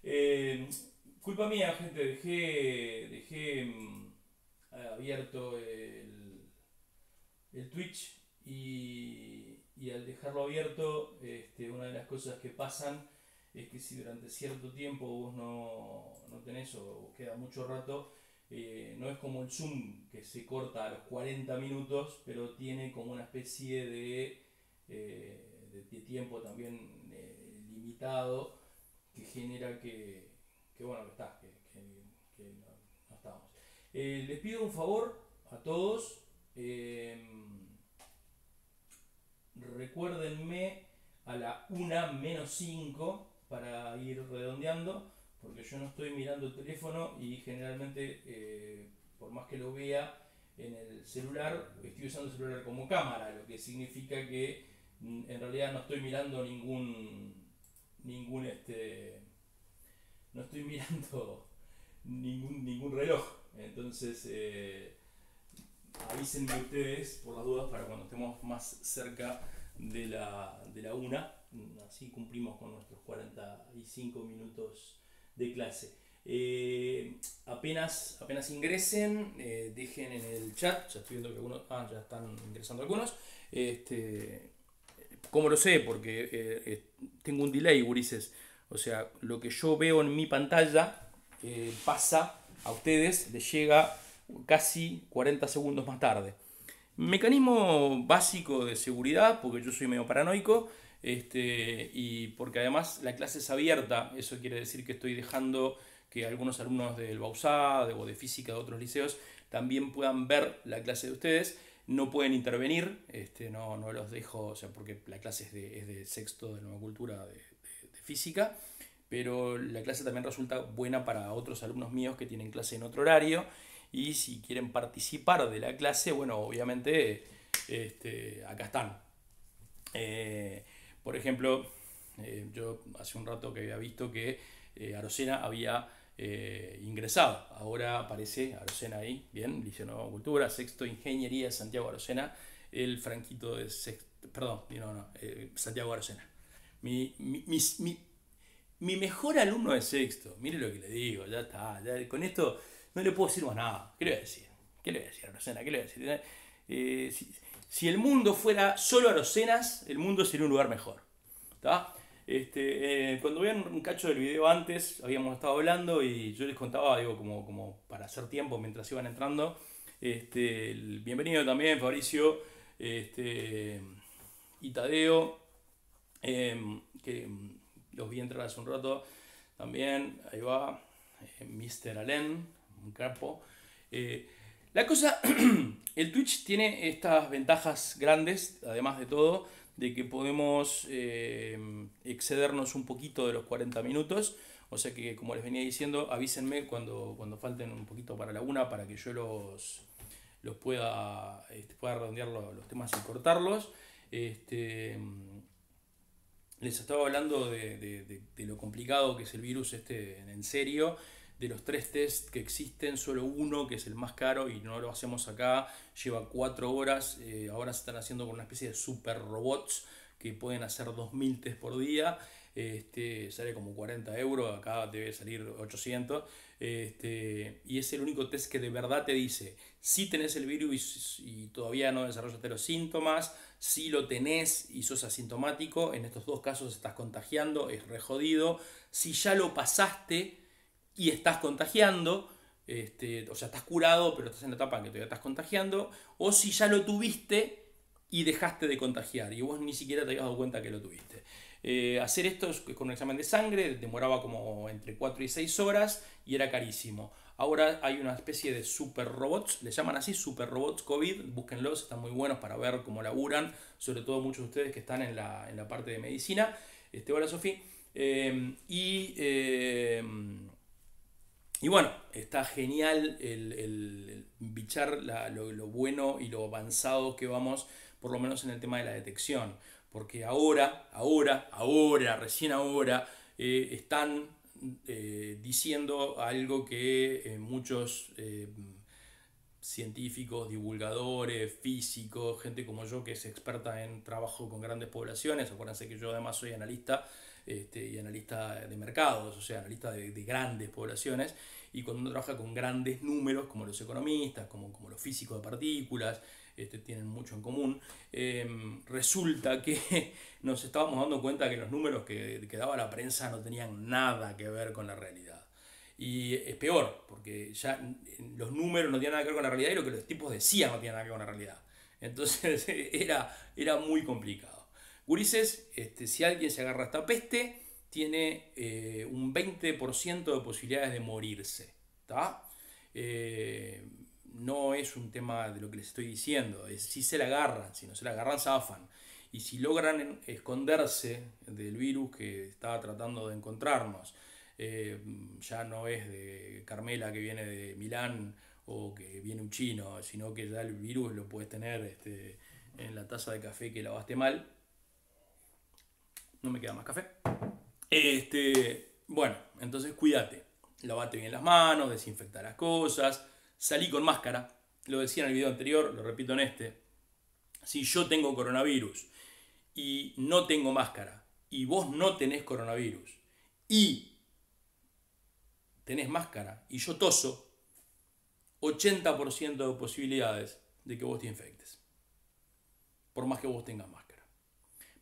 Eh, Culpa mía, gente, dejé abierto el Twitch y al dejarlo abierto, una de las cosas que pasan es que si durante cierto tiempo vos no tenés o queda mucho rato, no es como el Zoom que se corta a los 40 minutos, pero tiene como una especie de tiempo también limitado que genera que bueno, que está, que no estamos. Les pido un favor a todos. eh, Recuérdenme a la 1 menos 5 para ir redondeando, porque yo no estoy mirando el teléfono y generalmente, por más que lo vea en el celular, estoy usando el celular como cámara, lo que significa que en realidad no estoy mirando ningún no estoy mirando ningún reloj. Entonces, avísenme ustedes por las dudas para cuando estemos más cerca de la 1. Así cumplimos con nuestros 45 minutos de clase. Apenas ingresen, dejen en el chat. Ya estoy viendo que algunos. Ya están ingresando algunos. ¿Cómo lo sé? Porque tengo un delay, gurises. O sea, lo que yo veo en mi pantalla pasa a ustedes, les llega casi 40 segundos más tarde. Mecanismo básico de seguridad, porque yo soy medio paranoico, y porque además la clase es abierta. Eso quiere decir que estoy dejando que algunos alumnos del Bausá o de física de otros liceos también puedan ver la clase de ustedes. No pueden intervenir, no los dejo, o sea, porque la clase es de sexto de nueva cultura de física, pero la clase también resulta buena para otros alumnos míos que tienen clase en otro horario y si quieren participar de la clase, bueno, obviamente acá están. Eh, por ejemplo, yo hace un rato que había visto que Arocena había ingresado. Ahora aparece Arocena ahí, bien, Liceo Nueva Cultura, sexto Ingeniería Santiago Arocena, el franquito de sexto, perdón, no, Santiago Arocena. Mi, mi, mi, mi, mi mejor alumno de sexto, mire lo que le digo, ya está, ya, con esto no le puedo decir más nada. ¿Qué le voy a decir? ¿Qué le voy a decir a Arocena? ¿Qué le voy a decir? Si el mundo fuera solo Arocenas, el mundo sería un lugar mejor. ¿Tá? Cuando vean un cacho del video antes, habíamos estado hablando y yo les contaba, digo, como para hacer tiempo mientras iban entrando. Bienvenido también, Fabricio y Tadeo, que los vi entrar hace un rato también. Ahí va, Mr. Allen, un capo. La cosa, el Twitch tiene estas ventajas grandes, además de todo, de que podemos excedernos un poquito de los 40 minutos. O sea que, como les venía diciendo, avísenme cuando falten un poquito para la 1 para que yo los pueda redondear los temas y cortarlos. Les estaba hablando de lo complicado que es el virus en serio, de los 3 test que existen, solo uno, que es el más caro y no lo hacemos acá, lleva 4 horas, ahora se están haciendo con una especie de super robots que pueden hacer 2000 test por día, sale como 40 euros, acá debe salir 800, y es el único test que de verdad te dice si tenés el virus y todavía no desarrollaste los síntomas, si lo tenés y sos asintomático, en estos dos casos estás contagiando, es re jodido. Si ya lo pasaste y estás contagiando, o sea, estás curado, pero estás en la etapa en que todavía estás contagiando, o si ya lo tuviste y dejaste de contagiar y vos ni siquiera te habías dado cuenta que lo tuviste. Hacer esto con un examen de sangre demoraba como entre 4 y 6 horas y era carísimo. Ahora hay una especie de super robots, le llaman así super robots COVID, búsquenlos, están muy buenos para ver cómo laburan, sobre todo muchos de ustedes que están en la parte de medicina. Hola Sofía. Y bueno, está genial el bichar lo bueno y lo avanzado que vamos, por lo menos en el tema de la detección. Porque recién ahora, están diciendo algo que muchos científicos, divulgadores, físicos, gente como yo que es experta en trabajo con grandes poblaciones, acuérdense que yo además soy analista, y analista de mercados, o sea, analista de grandes poblaciones, y cuando uno trabaja con grandes números, como los economistas, como los físicos de partículas, tienen mucho en común, resulta que nos estábamos dando cuenta que los números que daba la prensa no tenían nada que ver con la realidad. Y es peor, porque ya los números no tienen nada que ver con la realidad y lo que los tipos decían no tiene nada que ver con la realidad. Entonces era muy complicado. Gurises, si alguien se agarra a esta peste, tiene un 20% de posibilidades de morirse. ¿Tá? No es un tema de lo que les estoy diciendo, es si se la agarran, si no se la agarran, zafan. Y si logran esconderse del virus que estaba tratando de encontrarnos, ya no es de Carmela que viene de Milán o que viene un chino, sino que ya el virus lo puedes tener en la taza de café que lavaste mal. No me queda más café. Bueno, entonces cuídate. Lavate bien las manos, desinfecta las cosas, salí con máscara. Lo decía en el video anterior, lo repito en este. Si yo tengo coronavirus y no tengo máscara y vos no tenés coronavirus y tenés máscara y yo toso, 80% de posibilidades de que vos te infectes, por más que vos tengas máscara.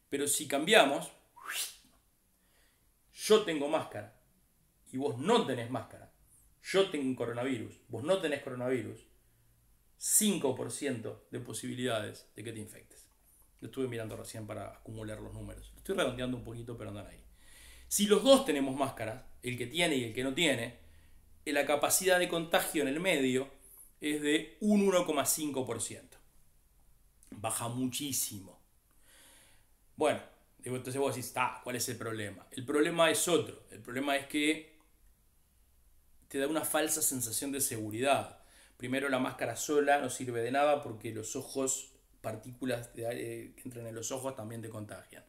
Pero si cambiamos, yo tengo máscara y vos no tenés máscara, yo tengo coronavirus, vos no tenés coronavirus, 5% de posibilidades de que te infectes. Lo estuve mirando recién para acumular los números. Lo estoy redondeando un poquito, pero andan ahí. Si los dos tenemos máscaras, el que tiene y el que no tiene, la capacidad de contagio en el medio es de un 1,5%. Baja muchísimo. Bueno, entonces vos decís, ¿cuál es el problema? El problema es otro. El problema es que te da una falsa sensación de seguridad. Primero, la máscara sola no sirve de nada porque los ojos, partículas que entran en los ojos también te contagian.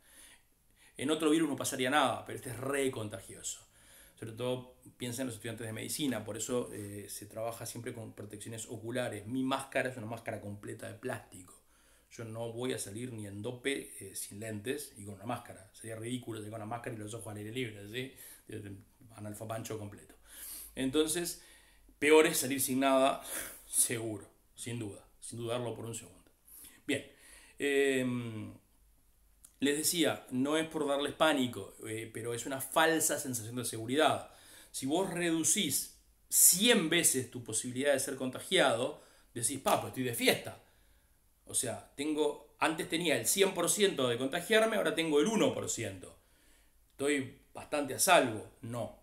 En otro virus no pasaría nada, pero este es re contagioso. Sobre todo piensa en los estudiantes de medicina, por eso se trabaja siempre con protecciones oculares. Mi máscara es una máscara completa de plástico. Yo no voy a salir ni en dope sin lentes y con una máscara. Sería ridículo salir con una máscara y los ojos al aire libre, ¿sí? Analfapancho completo. Entonces, peor es salir sin nada, seguro, sin duda, sin dudarlo por un segundo. Bien, les decía, no es por darles pánico, pero es una falsa sensación de seguridad. Si vos reducís 100 veces tu posibilidad de ser contagiado, decís, pues estoy de fiesta. O sea, antes tenía el 100% de contagiarme, ahora tengo el 1%. Estoy bastante a salvo. No.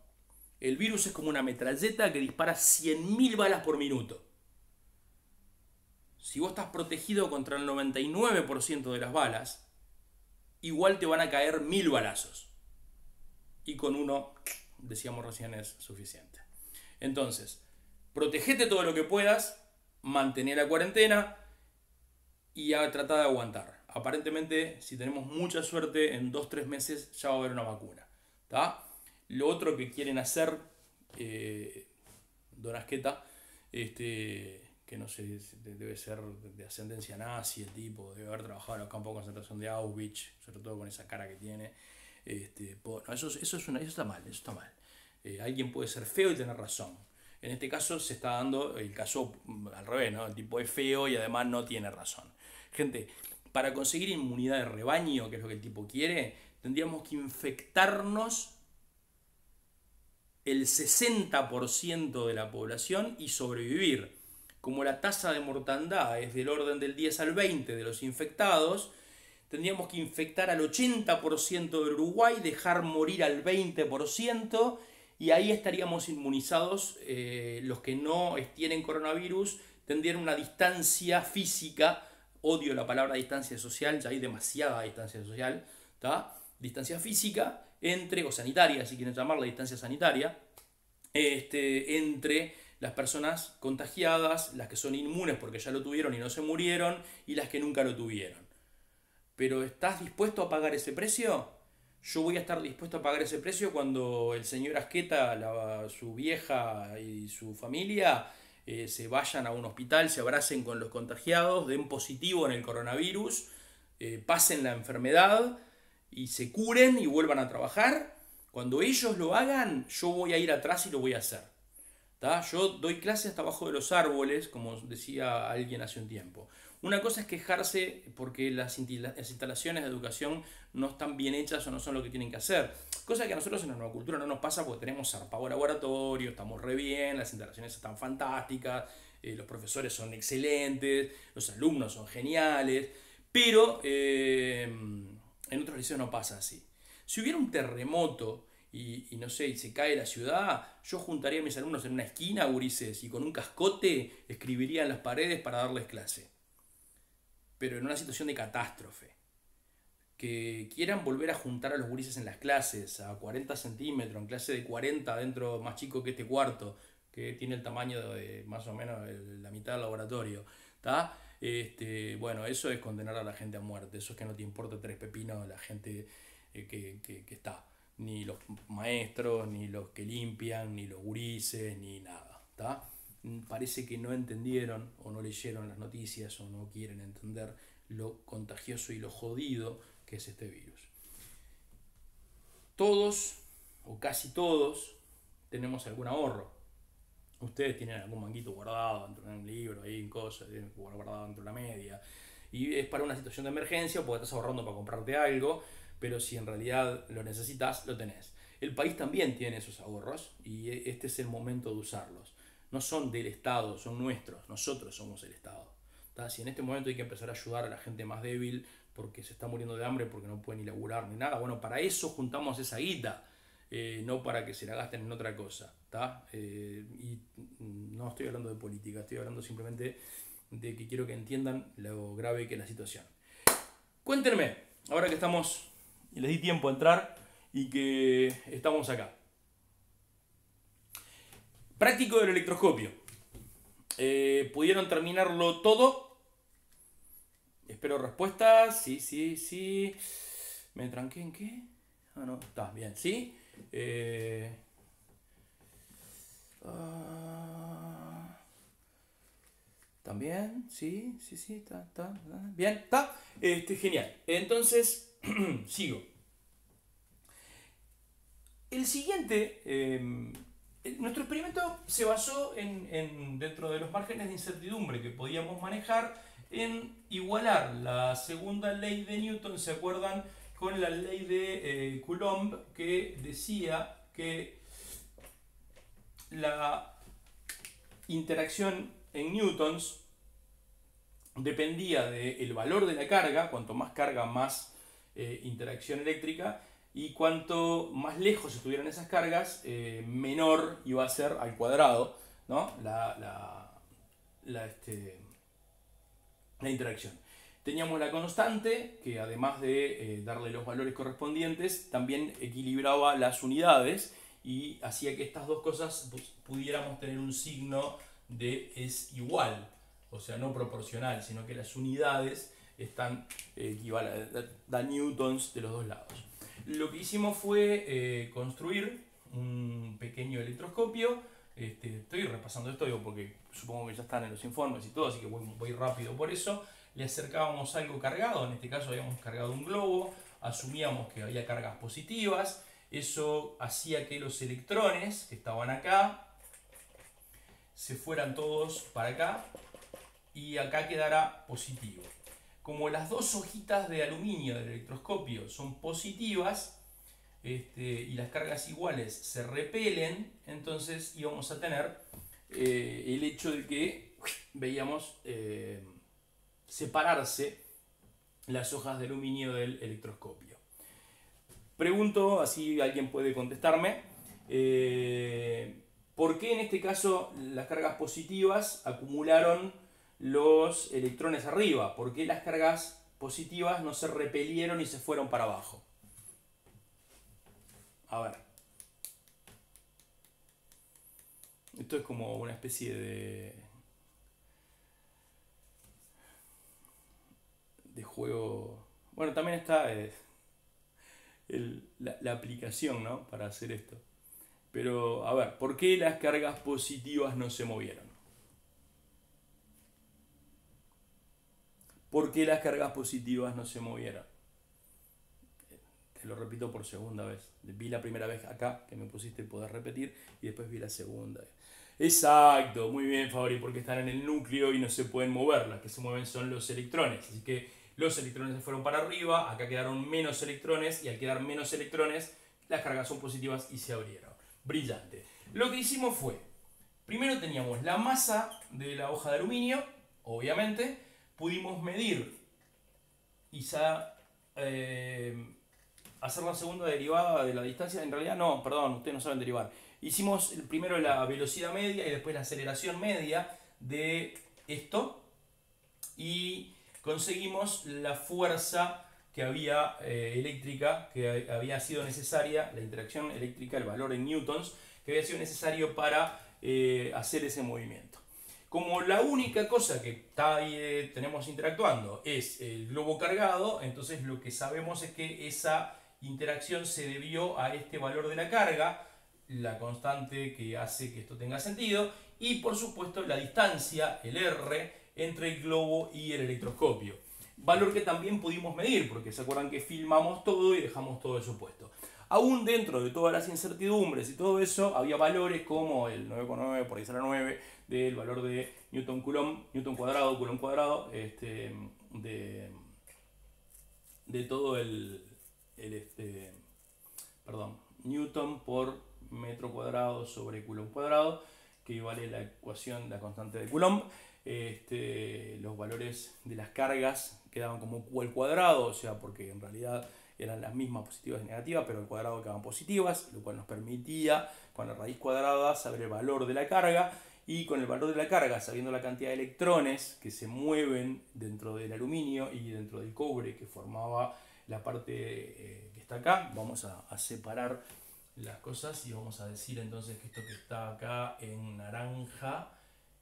El virus es como una metralleta que dispara 100.000 balas por minuto. Si vos estás protegido contra el 99% de las balas, igual te van a caer 1000 balazos. Y con uno, decíamos recién, es suficiente. Entonces, protegete todo lo que puedas, mantener la cuarentena y tratar de aguantar. Aparentemente, si tenemos mucha suerte, en 2-3 meses ya va a haber una vacuna. ¿Tá? Lo otro que quieren hacer, Don Asqueta, que no sé, debe ser de ascendencia nazi el tipo, debe haber trabajado en los campos de concentración de Auschwitz, sobre todo con esa cara que tiene. No, eso está mal, eso está mal. Alguien puede ser feo y tener razón. En este caso se está dando el caso al revés, ¿no? El tipo es feo y además no tiene razón. Gente, para conseguir inmunidad de rebaño, que es lo que el tipo quiere, tendríamos que infectarnos el 60% de la población y sobrevivir. Como la tasa de mortandad es del orden del 10 al 20 de los infectados, tendríamos que infectar al 80% del Uruguay, dejar morir al 20%, y ahí estaríamos inmunizados. Los que no tienen coronavirus tendrían una distancia física, odio la palabra distancia social, ya hay demasiada distancia social, ¿tá? Distancia física o sanitaria, si quieren llamarla distancia sanitaria, entre las personas contagiadas, las que son inmunes porque ya lo tuvieron y no se murieron, y las que nunca lo tuvieron. Pero ¿estás dispuesto a pagar ese precio? Yo voy a estar dispuesto a pagar ese precio cuando el señor Asqueta, su vieja y su familia se vayan a un hospital, se abracen con los contagiados, den positivo en el coronavirus, pasen la enfermedad y se curen y vuelvan a trabajar, cuando ellos lo hagan, yo voy a ir atrás y lo voy a hacer. ¿Tá? Yo doy clases hasta abajo de los árboles, como decía alguien hace un tiempo. Una cosa es quejarse porque las instalaciones de educación no están bien hechas o no son lo que tienen que hacer. Cosa que a nosotros en la nueva cultura no nos pasa porque tenemos zarpado laboratorio, estamos re bien, las instalaciones están fantásticas, los profesores son excelentes, los alumnos son geniales, pero en otros liceos no pasa así. Si hubiera un terremoto y no sé, y se cae la ciudad, yo juntaría a mis alumnos en una esquina, gurises, y con un cascote escribiría en las paredes para darles clase. Pero en una situación de catástrofe. Que quieran volver a juntar a los gurises en las clases, a 40 centímetros, en clase de 40 dentro, más chico que este cuarto, que tiene el tamaño de más o menos la mitad del laboratorio. ¿Tá? Bueno, eso es condenar a la gente a muerte. Eso es que no te importa tres pepinos la gente que está. Ni los maestros, ni los que limpian, ni los gurises, ni nada. ¿Tá? Parece que no entendieron o no leyeron las noticias o no quieren entender lo contagioso y lo jodido que es este virus. Todos, o casi todos, tenemos algún ahorro. Ustedes tienen algún manguito guardado dentro de un libro, ahí en cosas, guardado dentro de la media. Y es para una situación de emergencia porque estás ahorrando para comprarte algo, pero si en realidad lo necesitas, lo tenés. El país también tiene esos ahorros y este es el momento de usarlos. No son del Estado, son nuestros. Nosotros somos el Estado. ¿Tá? Si en este momento hay que empezar a ayudar a la gente más débil porque se está muriendo de hambre, porque no puede ni laburar ni nada, bueno, para eso juntamos esa guita. No para que se la gasten en otra cosa. Y no estoy hablando de política, estoy hablando simplemente de que quiero que entiendan lo grave que es la situación. Cuéntenme, ahora que estamos, y les di tiempo a entrar y que estamos acá. Práctico del electroscopio. ¿Pudieron terminarlo todo? Espero respuestas. Sí. ¿Me tranqué en qué? Ah, no, está bien, ¿sí? También, sí, está, bien, está, genial. Entonces, sigo. El siguiente, nuestro experimento se basó dentro de los márgenes de incertidumbre que podíamos manejar en igualar la segunda ley de Newton, ¿se acuerdan? Con la ley de Coulomb, que decía que la interacción en newtons dependía del valor de la carga, cuanto más carga, más interacción eléctrica, y cuanto más lejos estuvieran esas cargas, menor iba a ser al cuadrado, ¿no? la interacción. Teníamos la constante, que además de darle los valores correspondientes, también equilibraba las unidades y hacía que estas dos cosas pudiéramos tener un signo de es igual, o sea, no proporcional, sino que las unidades están da newtons de los dos lados. Lo que hicimos fue construir un pequeño electroscopio. Estoy repasando esto porque supongo que ya están en los informes y todo, así que voy rápido por eso. Le acercábamos algo cargado, en este caso habíamos cargado un globo, asumíamos que había cargas positivas, eso hacía que los electrones que estaban acá se fueran todos para acá y acá quedara positivo. Como las dos hojitas de aluminio del electroscopio son positivas y las cargas iguales se repelen, entonces íbamos a tener el hecho de que veíamos separarse las hojas de aluminio del electroscopio. Pregunto, así alguien puede contestarme, ¿por qué en este caso las cargas positivas acumularon los electrones arriba? ¿Por qué las cargas positivas no se repelieron y se fueron para abajo? A ver. Esto es como una especie de juego. Bueno, también está la aplicación, ¿no? Para hacer esto. Pero, a ver, ¿por qué las cargas positivas no se movieron? ¿Por qué las cargas positivas no se movieron? lo repito por segunda vez. Vi la primera vez acá, que me pusiste poder repetir, y después vi la segunda vez. Exacto, muy bien, Fabri, porque están en el núcleo y no se pueden mover. Las que se mueven son los electrones. Así que los electrones se fueron para arriba, acá quedaron menos electrones, y al quedar menos electrones, las cargas son positivas y se abrieron. Brillante. Lo que hicimos fue, primero teníamos la masa de la hoja de aluminio, obviamente, pudimos medir y ya hacer la segunda derivada de la distancia. En realidad no, perdón, ustedes no saben derivar. Hicimos primero la velocidad media y después la aceleración media de esto y conseguimos la fuerza que había eléctrica, que había sido necesaria, la interacción eléctrica, el valor en newtons, que había sido necesario para hacer ese movimiento. Como la única cosa que está ahí, tenemos interactuando es el globo cargado, entonces lo que sabemos es que esa interacción se debió a este valor de la carga, la constante que hace que esto tenga sentido, y por supuesto la distancia, el R, entre el globo y el electroscopio. Valor que también pudimos medir, porque se acuerdan que filmamos todo y dejamos todo eso puesto. Aún dentro de todas las incertidumbres y todo eso, había valores como el 9,9 por 10 a la 9 del valor de Newton cuadrado, Coulomb cuadrado, de todo perdón, Newton por metro cuadrado sobre Coulomb cuadrado, que vale la ecuación, la constante de Coulomb. Los valores de las cargas quedaban como Q al cuadrado, o sea, porque en realidad eran las mismas positivas y negativas, pero al cuadrado quedaban positivas, lo cual nos permitía, con la raíz cuadrada, saber el valor de la carga, y con el valor de la carga, sabiendo la cantidad de electrones que se mueven dentro del aluminio y dentro del cobre que formaba la parte que está acá, vamos a separar las cosas y vamos a decir entonces que esto que está acá en naranja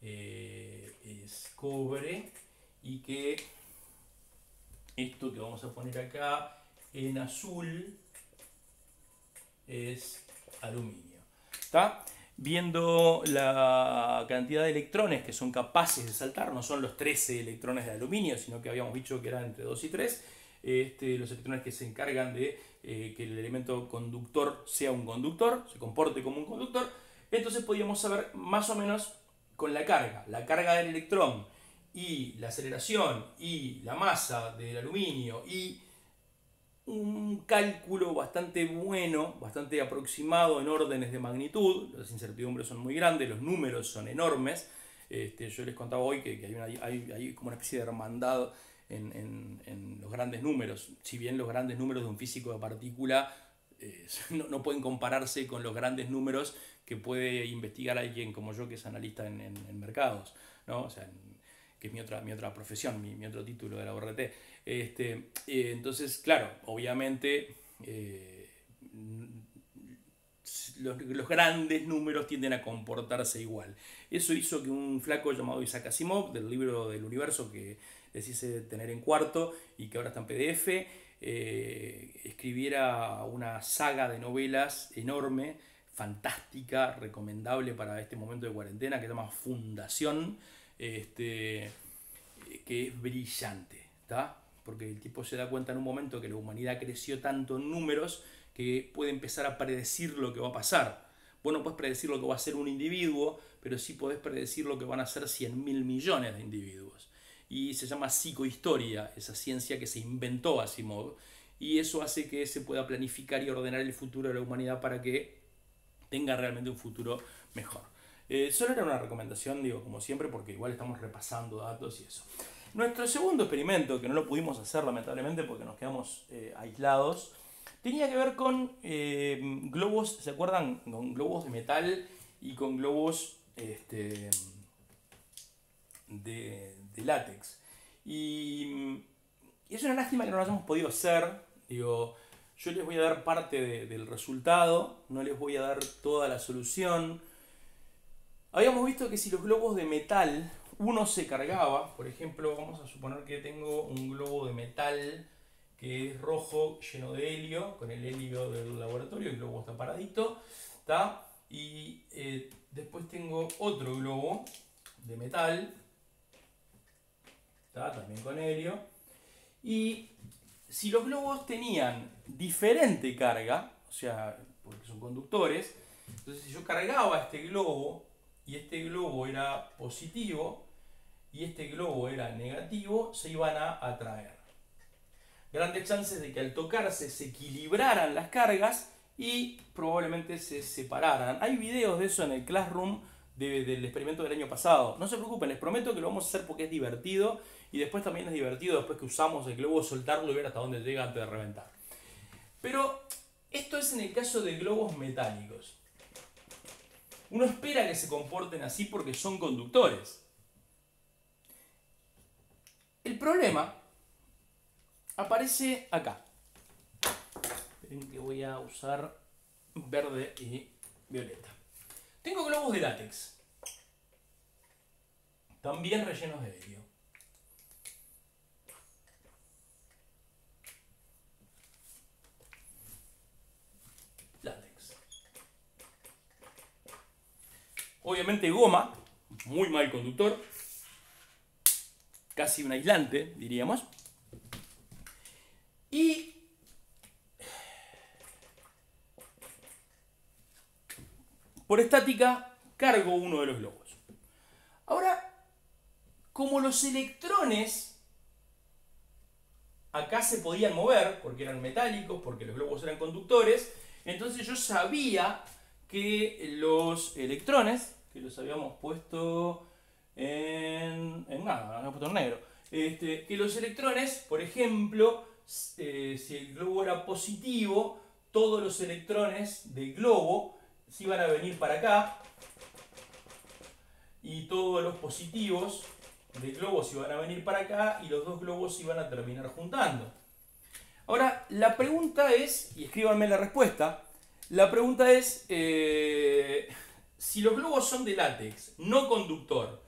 es cobre, y que esto que vamos a poner acá en azul es aluminio. ¿Está? Viendo la cantidad de electrones que son capaces de saltar, no son los 13 electrones de aluminio, sino que habíamos dicho que eran entre 2 y 3, los electrones que se encargan de que el elemento conductor sea un conductor, se comporte como un conductor. Entonces podíamos saber más o menos con la carga del electrón y la aceleración y la masa del aluminio y un cálculo bastante bueno, bastante aproximado en órdenes de magnitud. Las incertidumbres son muy grandes, los números son enormes. Yo les contaba hoy que hay como una especie de hermandad en los grandes números. Si bien los grandes números de un físico de partícula no pueden compararse con los grandes números que puede investigar alguien como yo, que es analista en mercados, ¿no? O sea, que es mi otra profesión, mi otro título de la URT. Entonces, claro, obviamente los grandes números tienden a comportarse igual. Eso hizo que un flaco llamado Isaac Asimov, del libro del universo que les hice tener en cuarto y que ahora está en PDF, escribiera una saga de novelas enorme, fantástica, recomendable para este momento de cuarentena, que se llama Fundación, que es brillante, ¿está? Porque el tipo se da cuenta en un momento que la humanidad creció tanto en números que puede empezar a predecir lo que va a pasar. Vos no podés predecir lo que va a ser un individuo, pero sí podés predecir lo que van a ser 100.000 millones de individuos. Y se llama psicohistoria, esa ciencia que se inventó Asimov, y eso hace que se pueda planificar y ordenar el futuro de la humanidad para que tenga realmente un futuro mejor. Solo era una recomendación, digo, como siempre, porque igual estamos repasando datos y eso. Nuestro segundo experimento, que no lo pudimos hacer lamentablemente porque nos quedamos aislados, tenía que ver con globos, ¿se acuerdan? Con globos de metal y con globos de látex. Y es una lástima que no lo hayamos podido hacer. Digo, yo les voy a dar parte del resultado, no les voy a dar toda la solución. Habíamos visto que si los globos de metal, uno se cargaba, por ejemplo, vamos a suponer que tengo un globo de metal que es rojo, lleno de helio, con el helio del laboratorio, el globo está paradito, ¿tá? Y después tengo otro globo de metal, ¿tá? También con helio, y si los globos tenían diferente carga, o sea, porque son conductores, entonces si yo cargaba este globo y este globo era positivo y este globo era negativo, se iban a atraer. Grandes chances de que al tocarse se equilibraran las cargas y probablemente se separaran. Hay videos de eso en el Classroom del experimento del año pasado. No se preocupen, les prometo que lo vamos a hacer porque es divertido y después también es divertido después que usamos el globo soltarlo y ver hasta dónde llega antes de reventar. Pero esto es en el caso de globos metálicos. Uno espera que se comporten así porque son conductores. El problema aparece acá. Esperen que voy a usar verde y violeta. Tengo globos de látex, también rellenos de helio. Látex. Obviamente goma, muy mal conductor, casi un aislante, diríamos. Y por estática cargo uno de los globos. Ahora, como los electrones acá se podían mover, porque eran metálicos, porque los globos eran conductores, entonces yo sabía que los electrones, que los habíamos puesto en nada, habíamos puesto en negro, que los electrones, por ejemplo, si el globo era positivo, todos los electrones del globo se iban a venir para acá y todos los positivos del globo se iban a venir para acá y los dos globos se iban a terminar juntando. Ahora, la pregunta es, y escríbanme la respuesta, la pregunta es, si los globos son de látex, no conductor,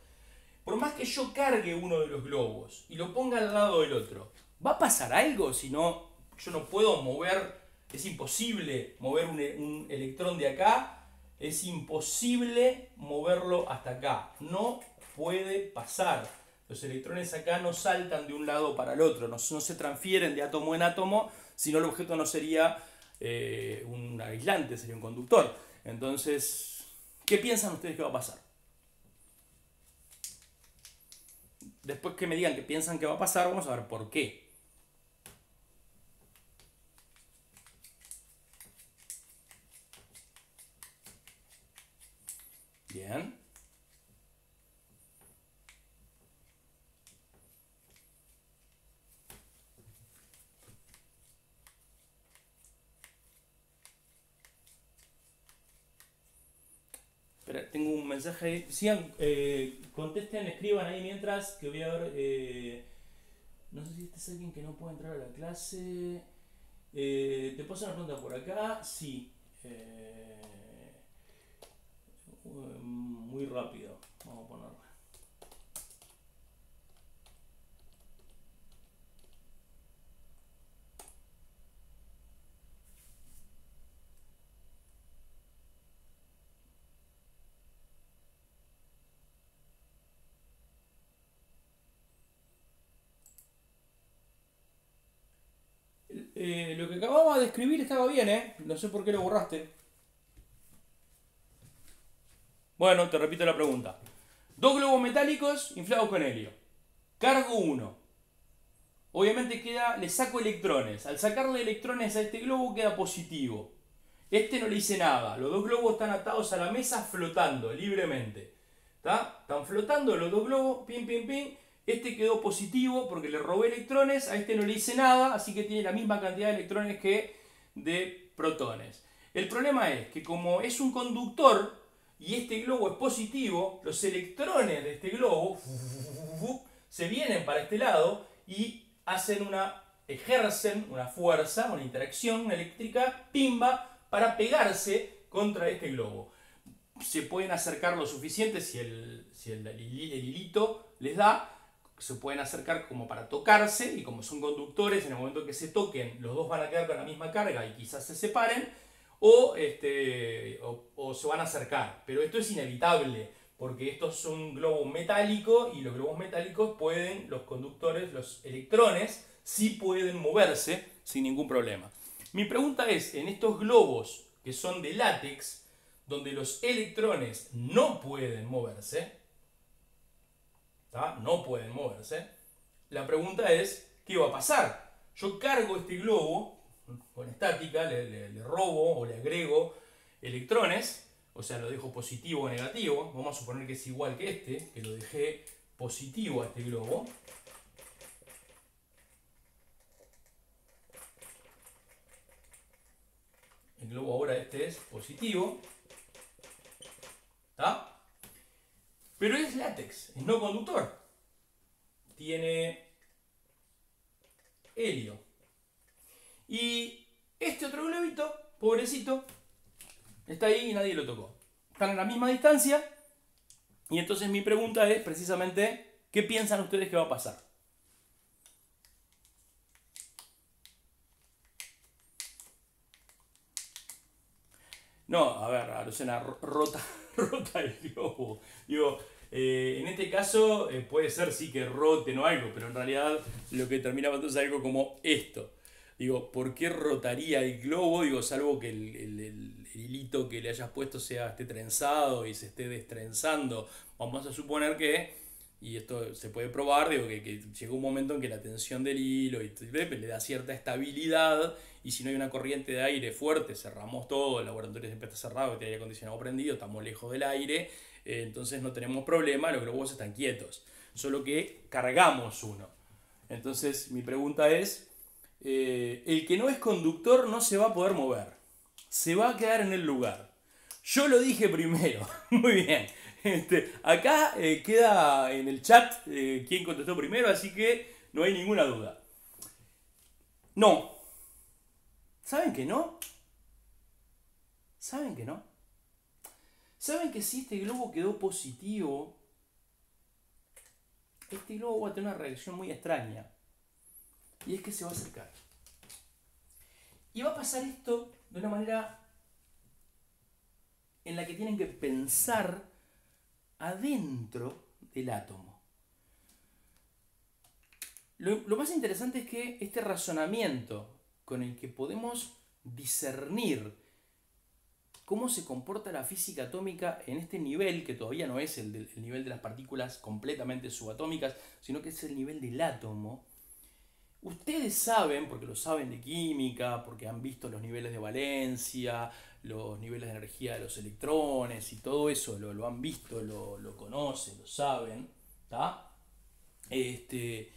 por más que yo cargue uno de los globos y lo ponga al lado del otro, ¿va a pasar algo si no, yo no puedo mover, es imposible mover un electrón de acá, es imposible moverlo hasta acá, no puede pasar. Los electrones acá no saltan de un lado para el otro, no se transfieren de átomo en átomo, sino el objeto no sería un aislante, sería un conductor. Entonces, ¿qué piensan ustedes que va a pasar? Después que me digan que piensan que va a pasar, vamos a ver por qué. Bien. Espera, tengo un mensaje ahí. Sigan, contesten, escriban ahí mientras que voy a ver. No sé si este es alguien que no puede entrar a la clase. ¿Te paso una pregunta por acá? Sí. Muy rápido. Vamos a ponerlo. Lo que acababa de escribir estaba bien, ¿eh? No sé por qué lo borraste. Bueno, te repito la pregunta. Dos globos metálicos inflados con helio. Cargo uno. Obviamente le saco electrones. Al sacarle electrones a este globo queda positivo. Este no le hice nada. Los dos globos están atados a la mesa flotando libremente. ¿Está? Están flotando los dos globos. Pim, pim, pim. Este quedó positivo porque le robé electrones. A este no le hice nada. Así que tiene la misma cantidad de electrones que de protones. El problema es que como es un conductor y este globo es positivo, los electrones de este globo se vienen para este lado y ejercen una fuerza, una interacción eléctrica, pimba, para pegarse contra este globo. Se pueden acercar lo suficiente si el hilito les da, se pueden acercar como para tocarse y como son conductores, en el momento que se toquen, los dos van a quedar con la misma carga y quizás se separen o se van a acercar. Pero esto es inevitable porque esto es un globo metálico y los globos metálicos pueden, los conductores, los electrones, sí pueden moverse sin ningún problema. Mi pregunta es, en estos globos que son de látex, donde los electrones no pueden moverse, ¿tá? No pueden moverse, la pregunta es, ¿qué va a pasar? Yo cargo este globo con estática, le robo o le agrego electrones, o sea, lo dejo positivo o negativo. Vamos a suponer que es igual que este, que lo dejé positivo a este globo. El globo ahora este es positivo. ¿Está? Pero es látex, es no conductor. Tiene helio. Y este otro globito, pobrecito, está ahí y nadie lo tocó. Están a la misma distancia. Y entonces mi pregunta es precisamente, ¿qué piensan ustedes que va a pasar? No, a ver, Lucena, rota el globo. Digo, en este caso puede ser sí que roten o algo, pero en realidad lo que termina pasando es algo como esto. Digo, ¿por qué rotaría el globo? Digo, salvo que el hilito que le hayas puesto esté trenzado y se esté destrenzando. Vamos a suponer que, y esto se puede probar, digo, que llegó un momento en que la tensión del hilo le da cierta estabilidad, y si no hay una corriente de aire fuerte, cerramos todo, el laboratorio siempre está cerrado, tiene aire acondicionado prendido, estamos lejos del aire, entonces no tenemos problema, los globos están quietos, solo que cargamos uno. Entonces mi pregunta es, el que no es conductor no se va a poder mover, se va a quedar en el lugar. Yo lo dije primero, muy bien. Acá queda en el chat quién contestó primero, así que no hay ninguna duda. No. ¿Saben que no? ¿Saben que no? ¿Saben que si este globo quedó positivo, este globo va a tener una reacción muy extraña? Y es que se va a acercar. Y va a pasar esto de una manera en la que tienen que pensar adentro del átomo. Lo más interesante es que este razonamiento con el que podemos discernir cómo se comporta la física atómica en este nivel, que todavía no es el nivel de las partículas completamente subatómicas, sino que es el nivel del átomo. Ustedes saben, porque lo saben de química, porque han visto los niveles de valencia, los niveles de energía de los electrones y todo eso, lo han visto, lo conocen, lo saben, ¿tá? Que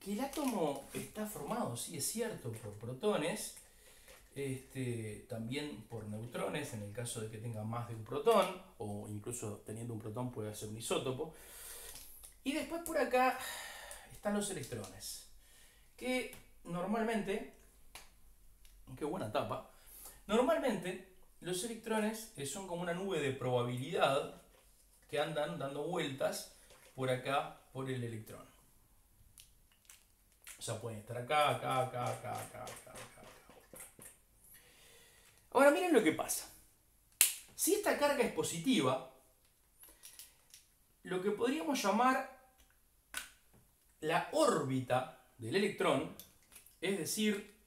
el átomo está formado, sí es cierto, por protones, también por neutrones, en el caso de que tenga más de un protón, o incluso teniendo un protón puede ser un isótopo. Y después por acá están los electrones, que normalmente, qué buena tapa, normalmente los electrones son como una nube de probabilidad que andan dando vueltas por acá, por el electrón. O sea, pueden estar acá. Ahora miren lo que pasa. Si esta carga es positiva, lo que podríamos llamar la órbita del electrón, es decir,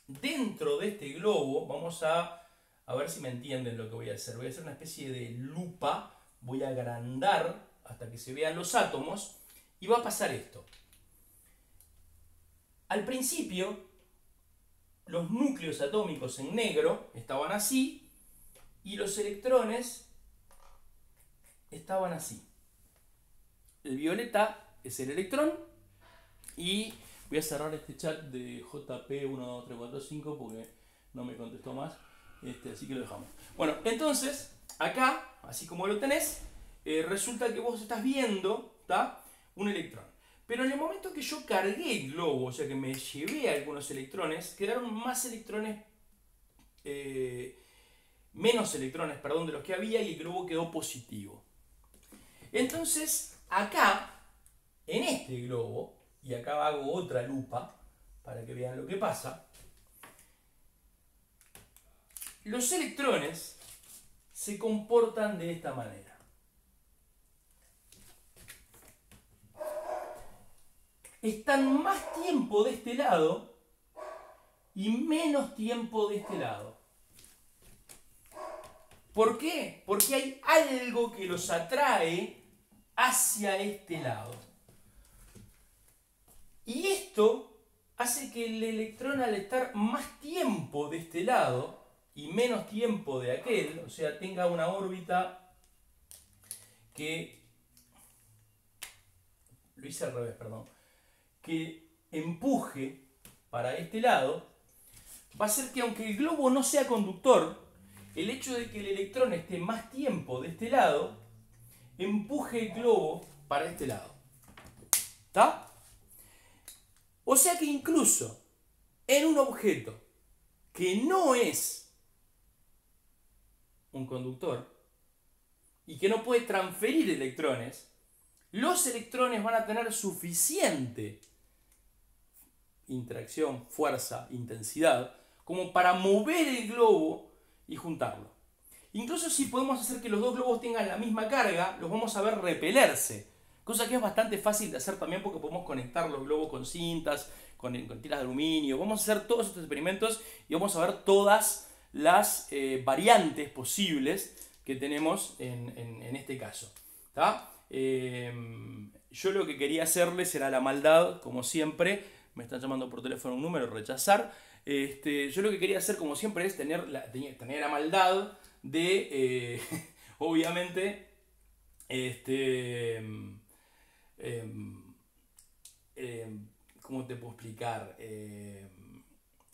dentro de este globo, vamos a ver si me entienden lo que voy a hacer. Voy a hacer una especie de lupa, voy a agrandar hasta que se vean los átomos y va a pasar esto. Al principio, los núcleos atómicos en negro estaban así y los electrones estaban así. El violeta es el electrón y voy a cerrar este chat de JP12345 porque no me contestó más, así que lo dejamos. Bueno, entonces, acá, así como lo tenés, resulta que vos estás viendo, ¿tá?, un electrón. Pero en el momento que yo cargué el globo, o sea que me llevé algunos electrones, quedaron más electrones, menos electrones, perdón, de los que había, y el globo quedó positivo. Entonces, acá, en este globo, y acá hago otra lupa para que vean lo que pasa, los electrones se comportan de esta manera. están más tiempo de este lado y menos tiempo de este lado. ¿Por qué? Porque hay algo que los atrae hacia este lado. Y esto hace que el electrón, al estar más tiempo de este lado y menos tiempo de aquel, o sea, tenga una órbita que... Lo hice al revés, perdón. Que empuje para este lado, va a hacer que, aunque el globo no sea conductor, el hecho de que el electrón esté más tiempo de este lado, empuje el globo para este lado. ¿Está? O sea que incluso en un objeto que no es un conductor y que no puede transferir electrones, los electrones van a tener suficiente interacción, fuerza, intensidad, como para mover el globo y juntarlo. Incluso si podemos hacer que los dos globos tengan la misma carga, los vamos a ver repelerse. Cosa que es bastante fácil de hacer también porque podemos conectar los globos con cintas, con tiras de aluminio. Vamos a hacer todos estos experimentos y vamos a ver todas las variantes posibles que tenemos en este caso. ¿Tá? Yo lo que quería hacerles era la maldad, como siempre. Me están llamando por teléfono un número, rechazar. Yo lo que quería hacer, como siempre, es tener la maldad de, obviamente, ¿cómo te puedo explicar?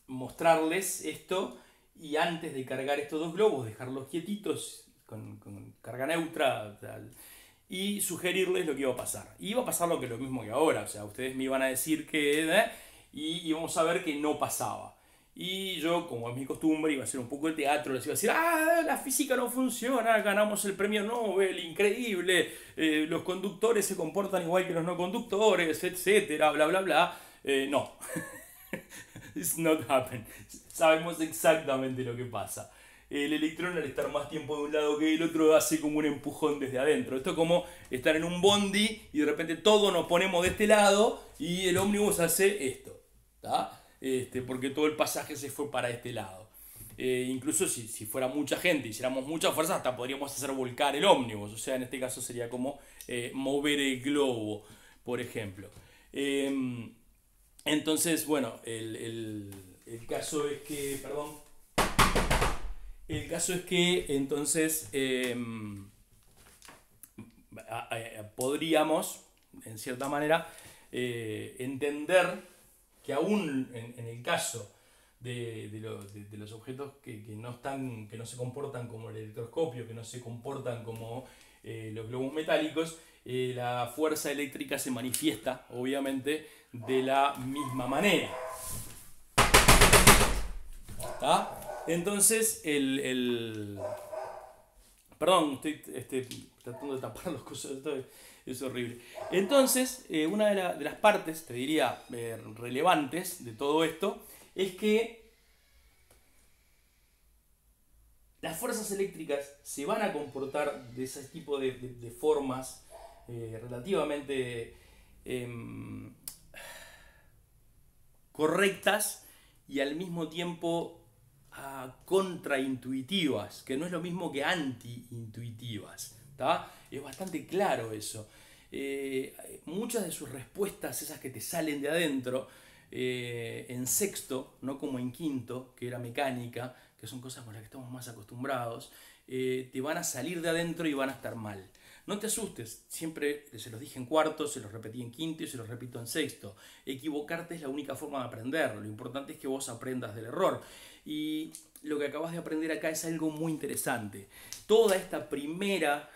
Mostrarles esto y antes de cargar estos dos globos, dejarlos quietitos con carga neutra, tal, y sugerirles lo que iba a pasar. Y iba a pasar lo mismo que ahora, o sea, ustedes me iban a decir que... y íbamos a ver que no pasaba. Y yo, como es mi costumbre, iba a hacer un poco de teatro, les iba a decir, la física no funciona, ganamos el premio Nobel, increíble, los conductores se comportan igual que los no conductores, etcétera, bla, bla, bla. No, it's not happen. Sabemos exactamente lo que pasa. El electrón, al estar más tiempo de un lado que del otro, hace como un empujón desde adentro. Esto es como estar en un bondi y de repente todos nos ponemos de este lado y el ómnibus hace esto, ¿tá? Porque todo el pasaje se fue para este lado. Incluso si fuera mucha gente, hiciéramos mucha fuerza, hasta podríamos hacer volcar el ómnibus. O sea, en este caso sería como mover el globo, por ejemplo. Entonces, bueno, el caso es que, perdón, el caso es que entonces podríamos, en cierta manera, entender que aún en el caso de los objetos que no se comportan como el electroscopio, que no se comportan como los globos metálicos, la fuerza eléctrica se manifiesta, obviamente, de la misma manera. ¿Está? Entonces, perdón, estoy tratando de tapar las cosas, esto es horrible. Entonces, una de las partes, te diría, relevantes de todo esto, es que las fuerzas eléctricas se van a comportar de ese tipo de formas relativamente correctas y al mismo tiempo contraintuitivas, que no es lo mismo que antiintuitivas. Es bastante claro eso. Muchas de sus respuestas, esas que te salen de adentro, en sexto, no como en quinto, que era mecánica, que son cosas con las que estamos más acostumbrados, te van a salir de adentro y van a estar mal. No te asustes, siempre se los dije en cuarto, se los repetí en quinto y se los repito en sexto. Equivocarte es la única forma de aprender, lo importante es que vos aprendas del error. Y lo que acabas de aprender acá es algo muy interesante. Toda esta primera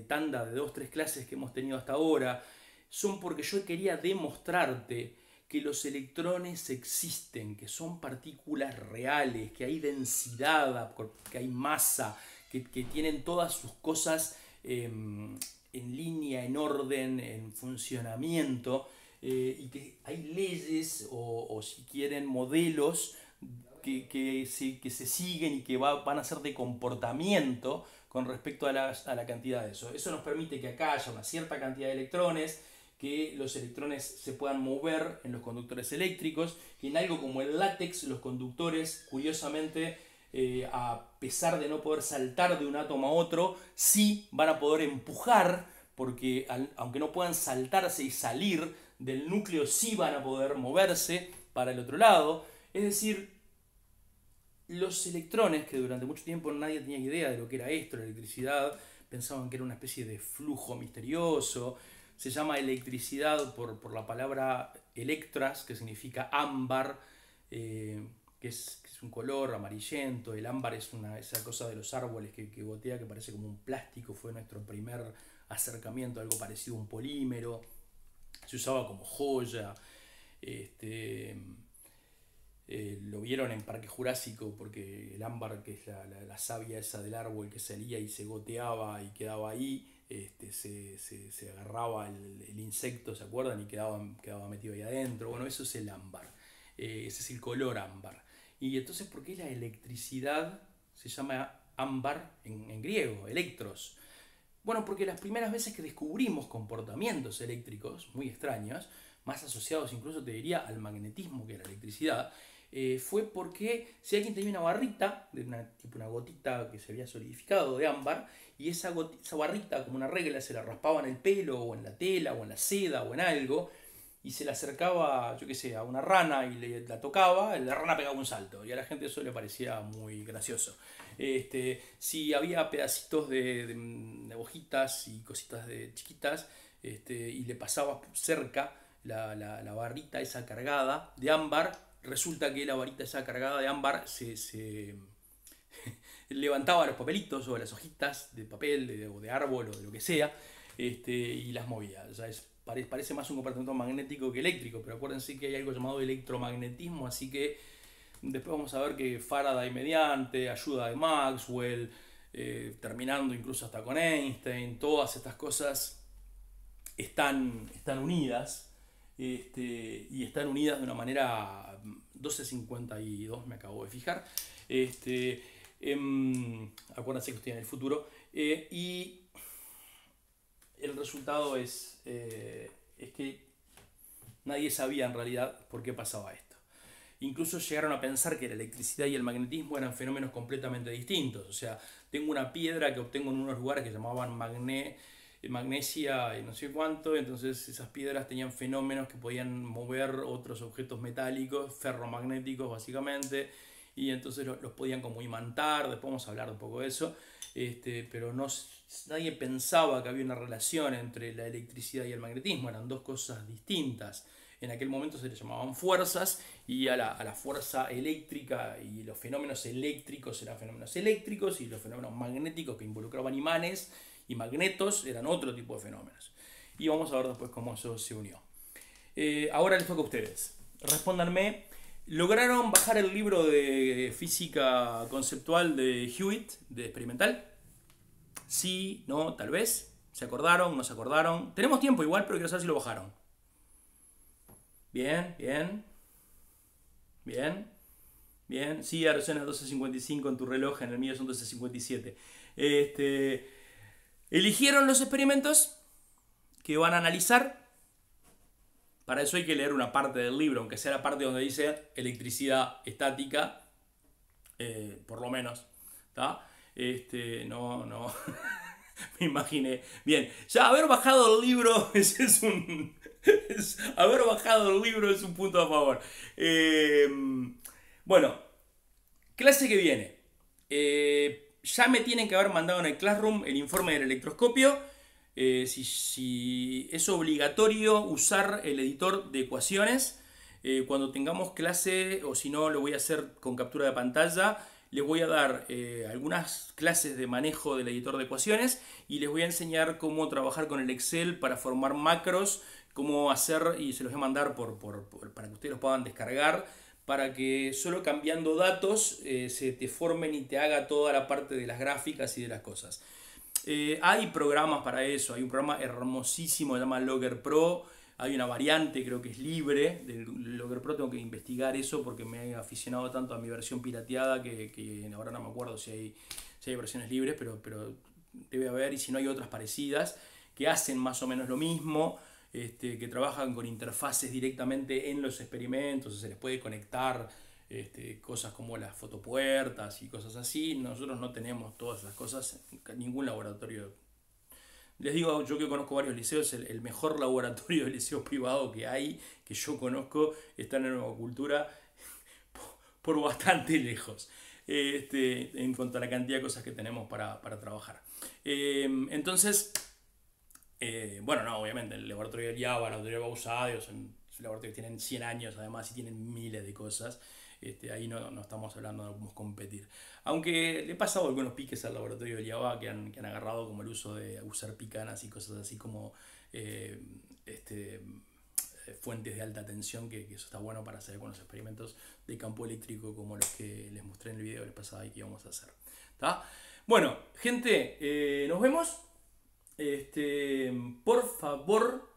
tanda de 2-3 clases que hemos tenido hasta ahora son porque yo quería demostrarte que los electrones existen, que son partículas reales, que hay densidad, que hay masa, que tienen todas sus cosas en línea, en orden, en funcionamiento, y que hay leyes o si quieren modelos que se siguen y que van a ser de comportamiento con respecto a la cantidad de eso. Eso nos permite que acá haya una cierta cantidad de electrones, que los electrones se puedan mover en los conductores eléctricos, y en algo como el látex los conductores, curiosamente, a pesar de no poder saltar de un átomo a otro, sí van a poder empujar, porque aunque no puedan saltarse y salir del núcleo, sí van a poder moverse para el otro lado. Es decir, los electrones, que durante mucho tiempo nadie tenía idea de lo que era esto, la electricidad, pensaban que era una especie de flujo misterioso. Se llama electricidad por la palabra electras, que significa ámbar, que es un color amarillento. El ámbar es esa cosa de los árboles que gotea, que parece como un plástico. Fue nuestro primer acercamiento a algo parecido a un polímero. Se usaba como joya. Lo vieron en Parque Jurásico, porque el ámbar, que es la savia esa del árbol que salía y se goteaba y quedaba ahí, se agarraba el insecto, ¿se acuerdan? Y quedaba metido ahí adentro. Bueno, eso es el ámbar. Ese es el color ámbar. Y entonces, ¿por qué la electricidad se llama ámbar en griego? Electros. Bueno, porque las primeras veces que descubrimos comportamientos eléctricos muy extraños, más asociados incluso, te diría, al magnetismo que a la electricidad, fue porque si alguien tenía una barrita, tipo una gotita que se había solidificado de ámbar, y esa barrita, como una regla, se la raspaba en el pelo, o en la tela, o en la seda, o en algo, y se la acercaba, yo qué sé, a una rana y la tocaba, la rana pegaba un salto, y a la gente eso le parecía muy gracioso. Si había pedacitos de hojitas y cositas chiquitas, y le pasaba cerca la barrita esa cargada de ámbar, resulta que la varita esa cargada de ámbar se levantaba los papelitos o las hojitas de papel o de árbol o de lo que sea, y las movía. O sea, parece más un comportamiento magnético que eléctrico, pero acuérdense que hay algo llamado electromagnetismo, así que después vamos a ver que Faraday, mediante ayuda de Maxwell, terminando incluso hasta con Einstein, todas estas cosas están unidas. Y están unidas de una manera 1252, me acabo de fijar. Acuérdense que estoy en el futuro. Y el resultado es que nadie sabía en realidad por qué pasaba esto. Incluso llegaron a pensar que la electricidad y el magnetismo eran fenómenos completamente distintos. O sea, tengo una piedra que obtengo en unos lugares que llamaban magnesia y no sé cuánto, entonces esas piedras tenían fenómenos que podían mover otros objetos metálicos, ferromagnéticos básicamente, y entonces los podían como imantar. Después vamos a hablar un poco de eso, pero nadie pensaba que había una relación entre la electricidad y el magnetismo, eran dos cosas distintas. En aquel momento se le llamaban fuerzas, y a la fuerza eléctrica y los fenómenos eléctricos eran fenómenos eléctricos, y los fenómenos magnéticos que involucraban imanes y magnetos eran otro tipo de fenómenos. Y vamos a ver después cómo eso se unió. Ahora les toca a ustedes. Respóndanme. ¿Lograron bajar el libro de física conceptual de Hewitt, de experimental? Sí, no, tal vez. ¿Se acordaron? ¿No se acordaron? Tenemos tiempo igual, pero quiero saber si lo bajaron. Bien, bien. Bien. Bien. Sí, ahora son las 12:55 en tu reloj, en el mío son 12:57. Eligieron los experimentos que van a analizar. Para eso hay que leer una parte del libro, aunque sea la parte donde dice electricidad estática, por lo menos. ¿Tá? No, me imaginé. Bien, ya haber bajado el libro haber bajado el libro es un punto a favor. Bueno, clase que viene. Ya me tienen que haber mandado en el Classroom el informe del electroscopio. Si es obligatorio usar el editor de ecuaciones cuando tengamos clase, o si no lo voy a hacer con captura de pantalla. Les voy a dar algunas clases de manejo del editor de ecuaciones, y les voy a enseñar cómo trabajar con el Excel para formar macros, cómo hacer, y se los voy a mandar para que ustedes los puedan descargar, para que solo cambiando datos se te formen y te haga toda la parte de las gráficas y de las cosas. Hay programas para eso, hay un programa hermosísimo que se llama Logger Pro, hay una variante, creo que es libre, del Logger Pro. Tengo que investigar eso porque me he aficionado tanto a mi versión pirateada que ahora no me acuerdo si hay versiones libres, pero debe haber, y si no hay otras parecidas que hacen más o menos lo mismo. que trabajan con interfaces directamente en los experimentos, se les puede conectar cosas como las fotopuertas y cosas así. Nosotros no tenemos todas esas cosas, ningún laboratorio. Les digo, yo que conozco varios liceos, el mejor laboratorio de liceo privado que hay, que yo conozco, está en la Nueva Cultura, por bastante lejos, en cuanto a la cantidad de cosas que tenemos para trabajar. Entonces, bueno, no, obviamente, el laboratorio de Liaba, el laboratorio de Bausadio, son laboratorios que tienen 100 años además y tienen miles de cosas. Ahí no estamos hablando de cómo competir. Aunque le he pasado algunos piques al laboratorio de Liaba que han agarrado como el uso de usar picanas y cosas así como fuentes de alta tensión, que eso está bueno para hacer algunos experimentos de campo eléctrico como los que les mostré en el video que les pasaba y que íbamos a hacer. ¿Tá? Bueno, gente, nos vemos. Por favor,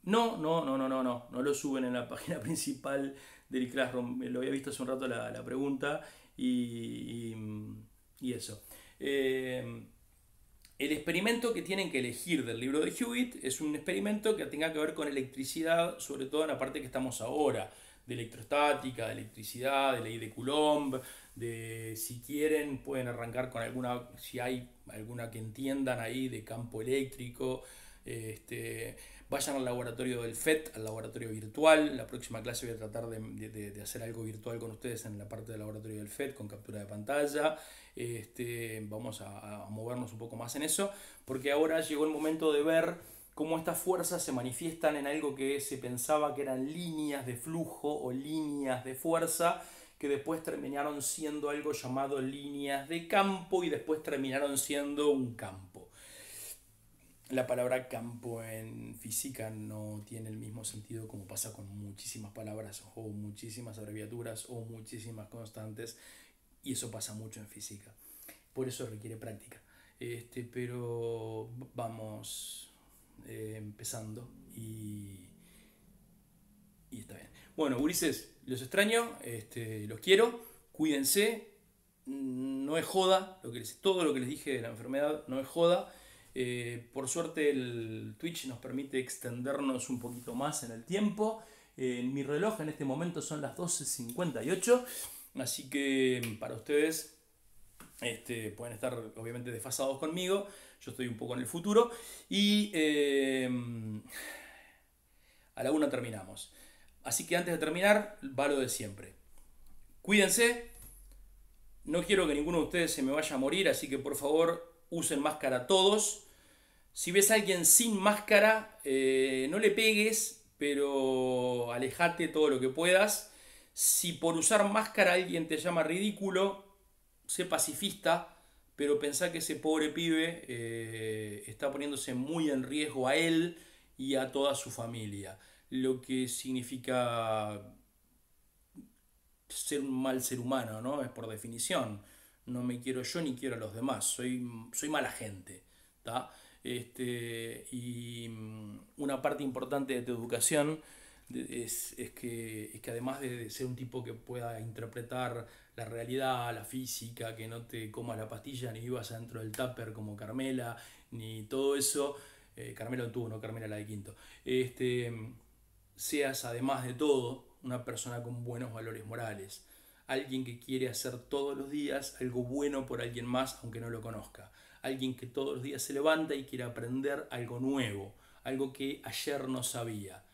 no lo suben en la página principal del Classroom. Lo había visto hace un rato la pregunta y eso. El experimento que tienen que elegir del libro de Hewitt es un experimento que tenga que ver con electricidad, sobre todo en la parte que estamos ahora, de electrostática, de electricidad, de ley de Coulomb, de si quieren pueden arrancar con alguna, si hay alguna que entiendan ahí de campo eléctrico. Vayan al laboratorio del FET, al laboratorio virtual. La próxima clase voy a tratar de hacer algo virtual con ustedes en la parte del laboratorio del FET con captura de pantalla. Vamos a movernos un poco más en eso, porque ahora llegó el momento de ver cómo estas fuerzas se manifiestan en algo que se pensaba que eran líneas de flujo o líneas de fuerza, que después terminaron siendo algo llamado líneas de campo y después terminaron siendo un campo. La palabra campo en física no tiene el mismo sentido como pasa con muchísimas palabras o muchísimas abreviaturas o muchísimas constantes, y eso pasa mucho en física. Por eso requiere práctica. Pero vamos empezando y está bien. Bueno, gurises, los extraño, los quiero, cuídense, no es joda, todo lo que les dije de la enfermedad no es joda. Por suerte el Twitch nos permite extendernos un poquito más en el tiempo. En mi reloj en este momento son las 12:58, así que para ustedes pueden estar obviamente desfasados conmigo. Yo estoy un poco en el futuro y a la 1 terminamos. Así que antes de terminar, va lo de siempre. Cuídense. No quiero que ninguno de ustedes se me vaya a morir, así que por favor usen máscara todos. Si ves a alguien sin máscara, no le pegues, pero alejate todo lo que puedas. Si por usar máscara alguien te llama ridículo, sé pacifista, pero pensá que ese pobre pibe está poniéndose muy en riesgo a él y a toda su familia, lo que significa ser un mal ser humano, ¿no? Es por definición. No me quiero yo ni quiero a los demás, soy mala gente, ¿tá? Y una parte importante de tu educación es que además de ser un tipo que pueda interpretar la realidad, la física, que no te comas la pastilla ni vivas adentro del tupper como Carmela, ni todo eso, Carmela tuvo, no Carmela la de Quinto, seas además de todo una persona con buenos valores morales, alguien que quiere hacer todos los días algo bueno por alguien más aunque no lo conozca, alguien que todos los días se levanta y quiere aprender algo nuevo, algo que ayer no sabía.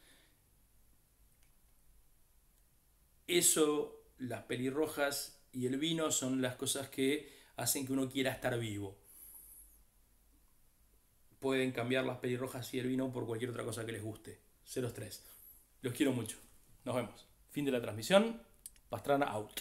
Eso, las pelirrojas y el vino son las cosas que hacen que uno quiera estar vivo. Pueden cambiar las pelirrojas y el vino por cualquier otra cosa que les guste. 03. Los quiero mucho. Nos vemos. Fin de la transmisión. Pastrana out.